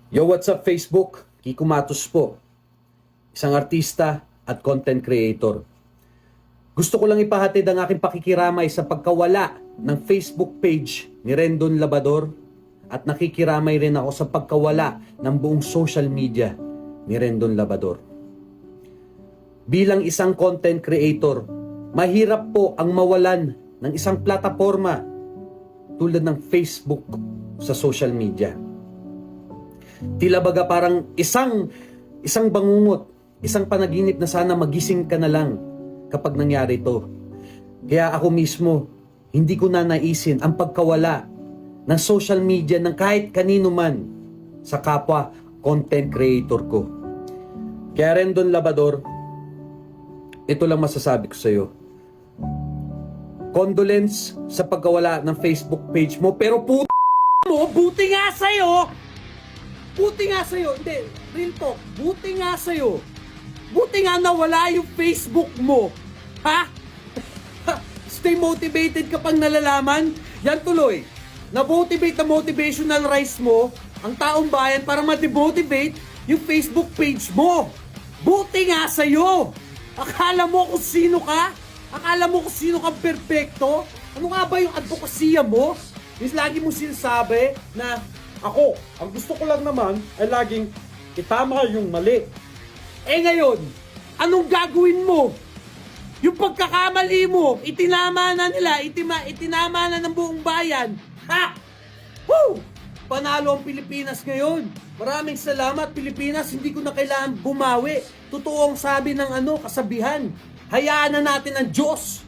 Yo, what's up Facebook? Kiko Matos po, isang artista at content creator. Gusto ko lang ipahatid ang aking pakikiramay sa pagkawala ng Facebook page ni Rendon Labrador at nakikiramay rin ako sa pagkawala ng buong social media ni Rendon Labrador. Bilang isang content creator, mahirap po ang mawalan ng isang plataforma tulad ng Facebook sa social media. Tila baga parang isang bangungot, isang panaginip na sana magising ka na lang kapag nangyari ito. Kaya ako mismo, hindi ko na naisin ang pagkawala ng social media ng kahit kanino man sa kapwa content creator ko. Kaya Rendon Labrador, ito lang masasabi ko sa iyo. Condolence sa pagkawala ng Facebook page mo, pero mo, buti nga sa'yo! Buti nga sa'yo, hindi, real talk, buti nga sa'yo. Buti nga nawala yung Facebook mo. Ha? Stay motivated kapag nalalaman. Yan tuloy. Na-motivate na motivational rise mo ang taong bayan para ma-demotivate yung Facebook page mo. Buti nga sa'yo. Akala mo kung sino ka? Akala mo kung sino kang perfecto? Ano nga ba yung advokasya mo? Yung lagi mo sinasabi na ako, ang gusto ko lang naman ay laging itama yung mali. Eh ngayon, anong gagawin mo? Yung pagkakamali mo, itinama na nila, itinama na ng buong bayan. Ha? Woo! Panalo ang Pilipinas ngayon. Maraming salamat Pilipinas, hindi ko na kailangan bumawi. Totoo ang sabi ng kasabihan. Hayaan na natin ang Diyos.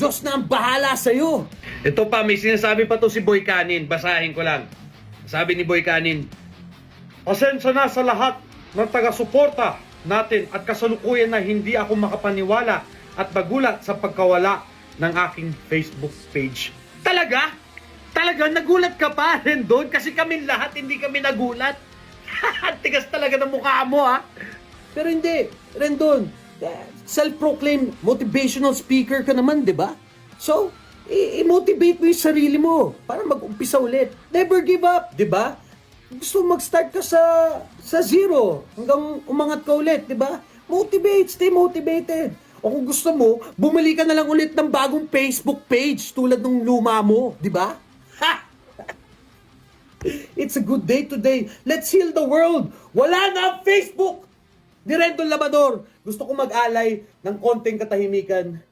Diyos na ang bahala sa'yo. Ito pa, may sinasabi pa to si Boy Canin. Basahin ko lang. Sabi ni Boy Canin, pasensya na sa lahat ng taga-suporta natin at kasalukuyan na hindi ako makapaniwala at magulat sa pagkawala ng aking Facebook page. Talaga? Talaga? Nagulat ka pa, Rendon? Kasi kami lahat hindi kami nagulat. Tigas talaga ng mukha mo, ha? Pero hindi, Rendon. Self-proclaimed motivational speaker ka naman, di ba? So, i-motivate mo yung sarili mo para mag-umpisa ulit. Never give up, di ba? Gusto mag-start ka sa zero hanggang umangat ka ulit, di ba? Motivate, stay motivated. O kung gusto mo, bumili ka na lang ulit ng bagong Facebook page tulad ng luma mo, di ba? Ha! It's a good day today. Let's heal the world. Wala na ang Facebook ni Rendon Labrador. Gusto ko mag-alay ng konting katahimikan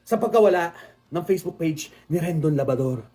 sa pagkawala ng Facebook page ni Rendon Labrador.